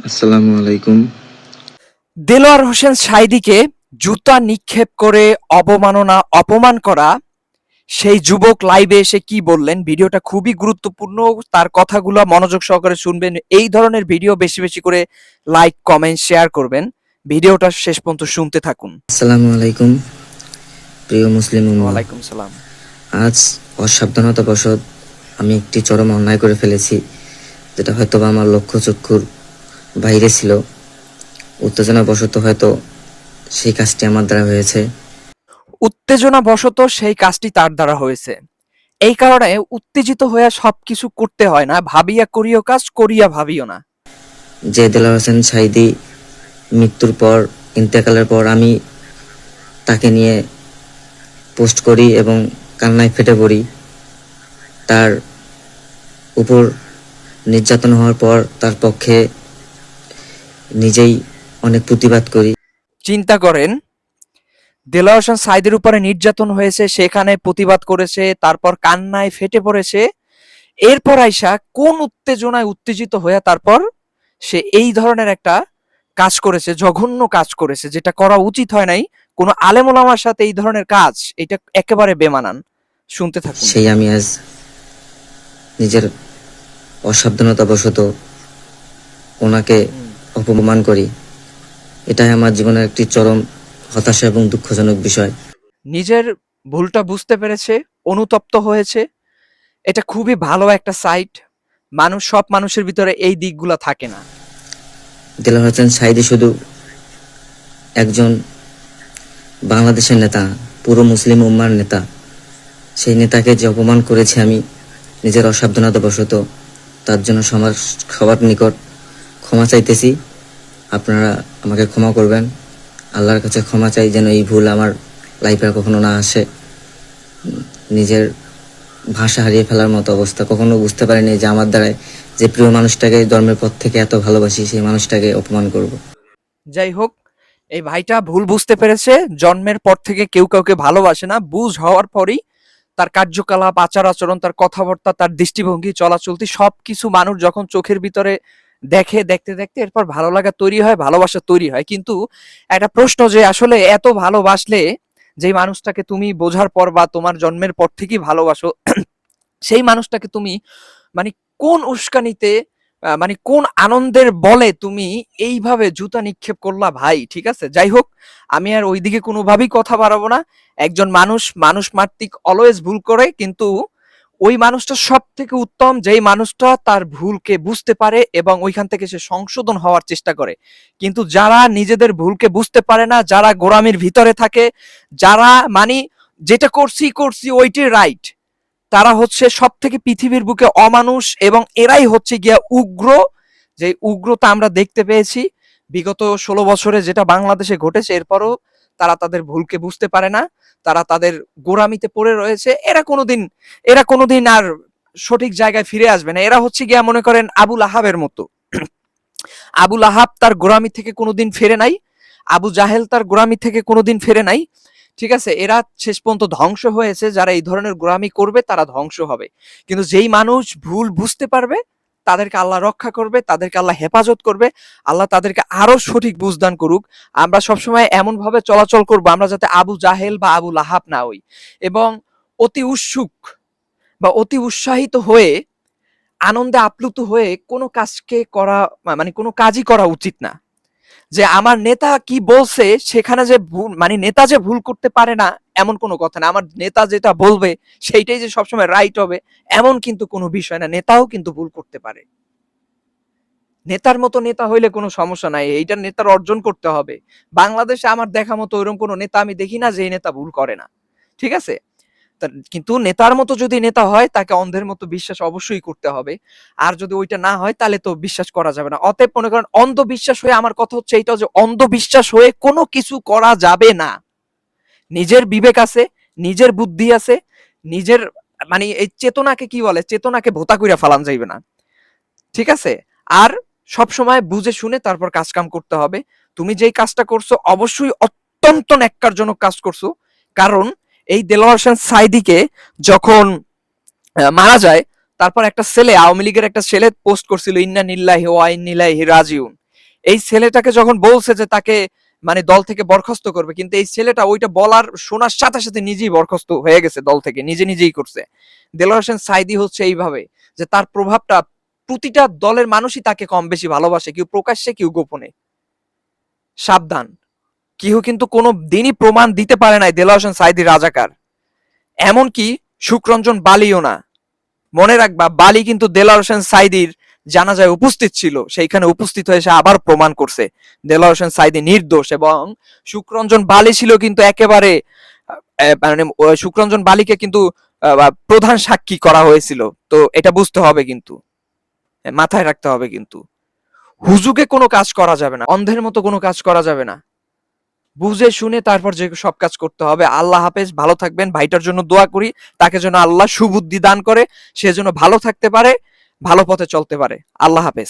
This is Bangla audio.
আসসালামু আলাইকুম। দেলোয়ার হোসেন সাঈদীকে জুতা নিক্ষেপ করে অবমাননা অপমান করা সেই যুবক লাইভে এসে কি বললেন, ভিডিওটা খুবই গুরুত্বপূর্ণ। তার কথাগুলো মনোযোগ সহকারে শুনবেন। এই ধরনের ভিডিও বেশি বেশি করে লাইক কমেন্ট শেয়ার করবেন। ভিডিওটা শেষ পর্যন্ত শুনতে থাকুন। আসসালামু আলাইকুম প্রিয় মুসলিম উম্মাহ। ওয়ালাইকুম সালাম। আজ অসাবধানতাবশত আমি একটি চরম অন্যায় করে ফেলেছি, যেটা হয়তো বা আমার লক্ষ্য চক্ষুর বাইরে ছিল। উত্তেজনাবশত হয়তো সেই কাজটি আমার দ্বারা হয়েছে। উত্তেজনা বশত সেই কাজটি তার দ্বারা হয়েছে। এই কারণে উত্তেজিত হয়ে সবকিছু করতে হয় না। ভাবিয়া করিও কাজ, করিয়া ভাবিও না। যে দেলোয়ার হোসেন সাঈদী মৃত্যুর পর, ইন্তেকালের পর আমি তাকে নিয়ে পোস্ট করি এবং কান্নায় ফেটে পড়ি। তার উপর নির্যাতন হওয়ার পর তার পক্ষে নিজেই অনেক প্রতিবাদ করি। চিন্তা করেন, দেলোয়ার হোসেন সাঈদীর উপরে নির্যাতন হয়েছে, সেখানে প্রতিবাদ করেছে, তারপর কান্নায় ফেটে পড়েছে। এরপর আইসা কোন উত্তেজনায় উত্তেজিত হয়ে তারপর সে এই ধরনের একটা কাজ করেছে, জঘন্য কাজ করেছে, যেটা করা উচিত হয় নাই। কোনো আলেম ওলামার সাথে এই ধরনের কাজ, এটা একেবারে বেমানান। শুনতে থাকুন। সেই আমি আজ নিজের অসাবধানতাবশত ওনাকে অপমান করি। এটাই আমার জীবনের একটি চরম হতাশা এবং দুঃখজনক বিষয়। নিজের ভুলটা বুঝতে পেরেছে, অনুতপ্ত হয়েছে। এটা খুবই ভালো একটা সাইট। সব মানুষের ভিতরে এই দিকগুলা থাকে না। দেলোয়ার হোসেন সাঈদী শুধু একজন বাংলাদেশের নেতা, পুরো মুসলিম উম্মার নেতা। সেই নেতাকে যে অপমান করেছি আমি নিজের অসাবধানতাবশত, তার জন্য সবার নিকট ক্ষমা চাইতেছি। আপনারা আমাকে ক্ষমা করবেন। আল্লাহর কাছে ক্ষমা চাই যেন এই ভুল আমার লাইফে কখনো না আসে। নিজের ভাষা হারিয়ে ফেলার মতো অবস্থা। কখনো বুঝতে পারিনি যে আমার দ্বারাই যে প্রিয় মানুষটাকে জন্মের পর থেকে এত ভালোবাসি, সেই মানুষটাকে অপমান করব। যাই হোক, এই ভাইটা ভুল বুঝতে পেরেছে। জন্মের পর থেকে কেউ কাউকে ভালোবাসে না, বুঝ হওয়ার পরই তার কার্যকলাপ, আচার আচরণ, তার কথাবার্তা, তার দৃষ্টিভঙ্গি, চলাচলতি সবকিছু মানুষ যখন চোখের ভিতরে দেখে, দেখতে দেখতে এরপর ভালো লাগা তৈরি হয়, ভালোবাসা তৈরি হয়। কিন্তু একটা প্রশ্ন, যে আসলে এত ভালোবাসলে, যেই মানুষটাকে তুমি বোঝার পর বা তোমার জন্মের পর থেকেই ভালোবাসো, সেই মানুষটাকে তুমি মানে কোন উস্কানিতে, মানে কোন আনন্দের বলে তুমি এইভাবে জুতা নিক্ষেপ করলা ভাই? ঠিক আছে, যাই হোক, আমি আর ওইদিকে কোনোভাবেই কথা বাড়াবো না। একজন মানুষ, মানুষ মাত্রিক অলওয়েজ ভুল করে, কিন্তু ওই মানুষটা সব থেকে উত্তম, যেই মানুষটা তার ভুলকে বুঝতে পারে এবং ওইখান থেকে সে সংশোধন হওয়ার চেষ্টা করে। কিন্তু যারা নিজেদের ভুলকে বুঝতে পারে না, যারা গোড়ামির ভিতরে থাকে, যারা মানে যেটা করছি করছি ওইটাই রাইট, তারা হচ্ছে সব থেকে পৃথিবীর বুকে অমানুষ, এবং এরাই হচ্ছে গিয়া উগ্র। যে উগ্রতা আমরা দেখতে পেয়েছি বিগত 16 বছরে যেটা বাংলাদেশে ঘটেছে, এরপরও তারা তাদের ভুলকে বুঝতে পারে না। তারা তাদের গোড়ামিতে পড়ে রয়েছে। এরা কোনোদিন আর সঠিক জায়গায় ফিরে আসবে না। এরা হচ্ছে গিয়া, মনে করেন, আবুল আহাবের মতো। আবুল আহাব তার গোড়ামি থেকে কোনোদিন ফেরে নাই। আবু জাহেল তার গোড়ামি থেকে কোনোদিন ফেরে নাই। ঠিক আছে, এরা শেষ পর্যন্ত ধ্বংস হয়েছে। যারা এই ধরনের গোড়ামি করবে তারা ধ্বংস হবে। কিন্তু যেই মানুষ ভুল বুঝতে পারবে, তাদেরকে আল্লাহ রক্ষা করবে, তাদেরকে আল্লাহ হেফাজত করবে। আল্লাহ তাদেরকে আরো সঠিক বুঝদান করুক। আমরা সবসময় এমন ভাবে চলাচল করবো, আমরা যাতে আবু জাহেল বা আবু লাহাব না হই। এবং অতি উৎসুক বা অতি উৎসাহিত হয়ে, আনন্দে আপ্লুত হয়ে কোনো কাজকে করা, মানে কোনো কাজই করা উচিত না। যে আমার নেতা কি বলছে সেখানে যে ভুল, মানে নেতা যে ভুল করতে পারে না এমন কোনো কথা না। আমার নেতা যেটা বলবে সেইটাই যে সবসময় রাইট হবে এমন কিন্তু কোনো বিষয় না। নেতাও কিন্তু ভুল করতে পারে। নেতার মতো নেতা হইলে কোনো সমস্যা নাই, এইটা নেতার অর্জন করতে হবে। বাংলাদেশে আমার দেখা মতো ওইরকম কোনো নেতা আমি দেখি না যে নেতা ভুল করে না। ঠিক আছে, কিন্তু নেতার মতো যদি নেতা হয়, তাকে অন্ধের মতো বিশ্বাস অবশ্যই করতে হবে। আর যদি ওইটা না হয়, তাহলে তো বিশ্বাস করা যাবে না। অতএব মনে করেন, অন্ধবিশ্বাস হয়ে, আমার কথা হচ্ছে এইটা, যে অন্ধবিশ্বাস হয়ে কোনো কিছু করা যাবে না। নিজের বিবেক আছে, নিজের বুদ্ধি আছে, নিজের মানে এই চেতনাকে কি বলে, চেতনাকে ভোতা কইরা ফালান যাইবে না। ঠিক আছে, আর সব সময় বুঝে শুনে তারপর কাজ কাম করতে হবে। তুমি যেই কাজটা করছো অবশ্যই অত্যন্ত ন্যাক্কারজনক কাজ করছো। কারণ এই দেলোয়ার হোসেন সাঈদীকে যখন মারা যায়, তারপর একটা ছেলে, আওয়ামী লীগের একটা ছেলে পোস্ট করছিল, ইন্না নিল্লাহি ওয়া ইন্না ইলাইহি রাজিউন। এই ছেলেটাকে যখন বলছে যে তাকে মানে দল থেকে বরখাস্ত করবে, কিন্তু এই ছেলেটা ওইটা বলার শোনার সাথে সাথে নিজেই বরখাস্ত হয়ে গেছে দল থেকে, নিজেই করছে। দেলোয়ার হোসেন সাঈদী হচ্ছে এইভাবে, যে তার প্রভাবটা প্রতিটা দলের মানুষই তাকে কম বেশি ভালোবাসে, কেউ প্রকাশ্যে কেউ গোপনে। সাবধান, কেউ কিন্তু কোনো দিনই প্রমাণ দিতে পারে নাই দেলোয়ার হোসেন সাঈদী রাজাকার, এমনকি সুখরঞ্জন বালিও না। মনে রাখবা, বালি কিন্তু দেলোয়ার হোসেন সাঈদীর জানাজায় উপস্থিত ছিল, সেইখানে উপস্থিত হয়ে সে আবার প্রমাণ করছে দেলোয়ার হোসেন সাঈদী নির্দোষ। এবং সুখরঞ্জন বালি ছিল কিন্তু একেবারে মানে সুখরঞ্জন বালিকে কিন্তু প্রধান সাক্ষী করা হয়েছিল। তো এটা বুঝতে হবে কিন্তু, মাথায় রাখতে হবে কিন্তু, হুজুকে কোনো কাজ করা যাবে না, অন্ধের মতো কোনো কাজ করা যাবে না, বুঝে শুনে তারপর যে সব কাজ করতে হবে। আল্লাহ হাফেজ, ভালো থাকবেন। ভাইটার জন্য দোয়া করি, তাকে যেন আল্লাহ সুবুদ্ধি দান করে, সে যেন ভালো থাকতে পারে, ভালো পথে চলতে পারে। আল্লাহ হাফেজ।